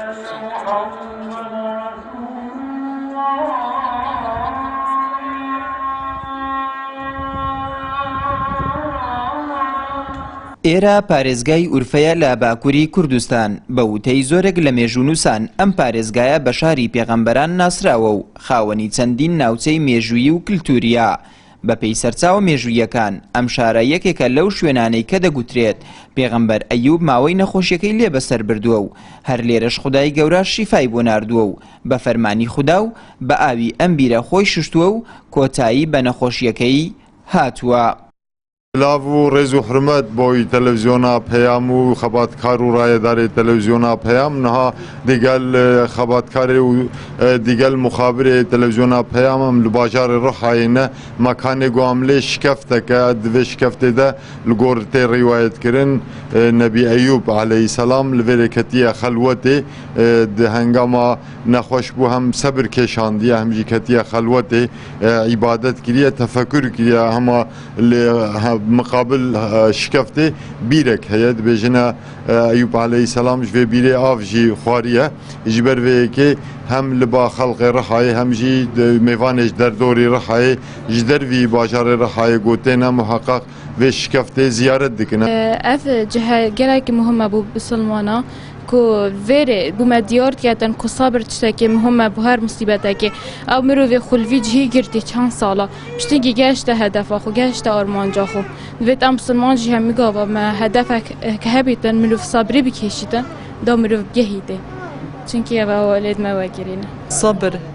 ئێرە پارێزگای ئورفەیە لە باکووری کوردستان بە وتەی زۆرێک لە مێژوونووسان ئەم پارێزگایە بە شاری پێغەمبەران ناسراوە و خاوەنی چەندین ناوچەی مێژوویی و کلتوریە. بەپێی سەرچاوە مێژوویەکان ئەم شارە یەکێکە لەو شوێنانەی کە دەگوترێت پێغەمبەر ئەیوب ماوەی نەخۆشیەکەی لێ بەسەر بردووە و هەر لێرەش خودای گەورە شیفای بۆ ناردووە و بە فەرمانی خوددا و بە ئاوی ئەم بیرە خۆی شوشتووە و کۆتایی بە نەخۆشیەکەی هاتووە. لاو و ڕێز و حرمەت بۆی تەلەڤیزیۆنا پەیام و خەباتکار و ڕایەداری تەلەڤیزیۆنا پەیام نەها دیگەل خەباتکارێ و دیگەل مخابرێ تەلەڤیزیۆنا پەیامم لە باژارێ ڕەحایەنە مەکانێ گواملێ شکەفتەکە divê şikeftê de li gor tê rîwayetkirin Nebî Eyyûb aleyhî selam li vê ketiye xelwetê di hengama nexweş bû hem sebir kêşandiye hem jî ketiye xelwetê îbadet kiriye tefekkür kiriye hema مقابل شکفته بیرک هیا دبیجنا ایوب علیه السلام جوی بیره آف جی خواریه جبر وی که هم لبا خلق رحای هم جی میوانش در دوری رحای جدر وی باجار رحای گوتنا محقق و شکفته زیارت دکنه. اف جه گرک مهم ابو بسلمانا کو وره بوم دیار کردن کو صبر تشتکی مهمه به هر مصیبته که او مرو خلوی جهی گرتی چند ساله پشتینگی گشته هدف خو گشته آرمانجا خو ویت ام سلمان جه هم میگه و ما هدف که هبیتن مرو صبری بکشیدن دا مرو بگهیده چونکی او والد ما وگرینه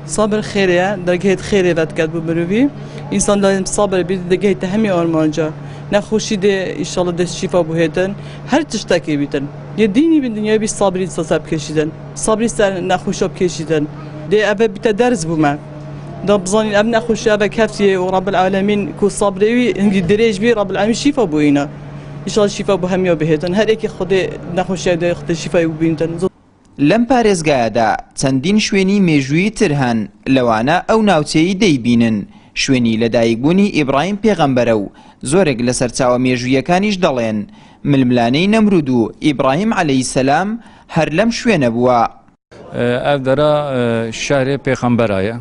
صبر خیره درگهت خیره وقت کرد بمروی انسان لازم صبر بید درگهت همه آرمانجا نخوشی ده انشالله دست شفا بهتن هر تشتکی بیتن یه دینی به دنیا بی صبری صاحب کشیدن صبری سر نخوشاب کشیدن ده ابد بیت درس بومه ده بزنین اب نخوشی اب کفتی و رب العالمین کو صبری هنگی درج بی رب العالمین شفا بوینا انشالله شفا به همیا بهتن هر یکی خود نخوشی ده خود شفا بوینتن. لەم پارێزگایەدا چەندین شوێنی مێژووی تر هەن لەوانە ئەو ناوچەی دەیبینن شوێنی لەدایکبوونی ئیبراهیم پێغەمبەرە و زۆرێک لە سەرچاوە مێژوویەکانیش دەڵێن ململانەی نەمرود و ئیبراهیم عەلەیهی سەلام هەر لەم شوێنە بووە. ئەو دەرا شارێ پێغەمبەرایە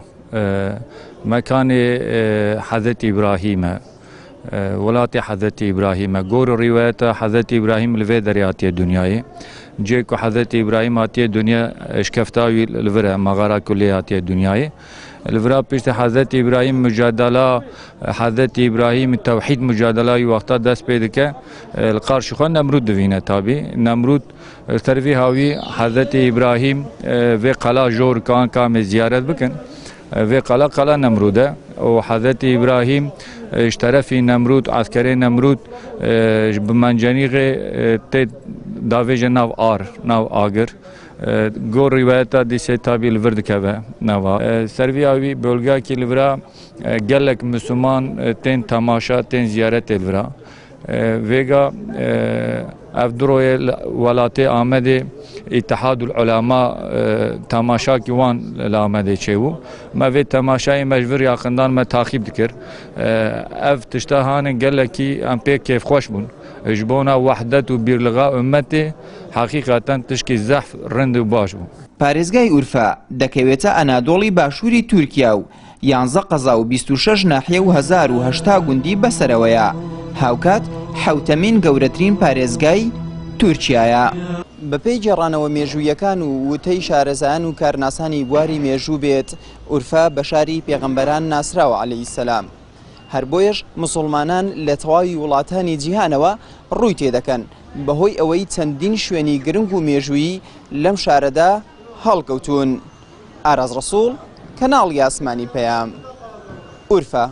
مەکانی حەزەتی ئیبراهیمە وڵاتی حەزەتی ئیبراهیمە گۆر و ڕیوایەتە حەزەتی ئیبراهیم لەوێ دەریاتیە دنیایە جێک و حەزەتی ئیبراهیم هاتیە دنیا شکەفتاوی لەورە مەغارا کولی هاتیە دنیایە لەورا پشتە حەزەتی ئیبراهیم مجادلا حەزەتی ئیبراهیم تەوحید مجادلای وەختا دەست پێ دەکە قارشی خۆ نەمرود دەبینە تابی نەمرود سەروی هاوی حەزەتی ئیبراهیم vê qala jor kan kamê ziyaret bikin vê qala Nemrûd e û Hezretî İbrahîm ji terefî Nemrûd askerê Nemrûd bi mencenîxê tê davêje nav ar nav agir gor rîwayeta dîsê tabî li vir dikeve nava serviya wî bölgekî li vira gelek Müslüman tên temaşa tên ziyaretê li vira vêga ev duroyê welatê Amedê İttihadul Ulema temaşakî wan li Amedê çêbû me vê temaşayê me ji vir yaxindan me taxîb dikir ev tişta hanin gelekî em pê kêfxweş bûn ji bona wehdet û bîrliğa ummetê heqîqeten tişkî zehf rind û baş bû. پارێزگای ئورفە دەکەوێتە ئەنادۆڵی باشووری تورکیا و 11 قەزا و 26 ناحیە و 1080 گوندی بەسەرەوەیە هاوکات حوتەمین گەورەترین پارێزگای تورکیایە. بەپێی گێڕانەوە مێژوویەکان و وتەی شارەزایان و کارناسانی بواری مێژوو بێت ئورفە بە شاری پێغەمبەران ناسراوە عەلەیهی سەلام هەر بۆیەش مسڵمانان لە تەواوی وڵاتانی جیهانەوە ڕووی تێدەکەن بەهۆی ئەوەی چەندین شوێنی گرنگ و مێژوویی لەم شارەدا هەڵکەوتوون. ئاراز ڕەسوڵ کەناڵی ئاسمانی پەیام ئورفە.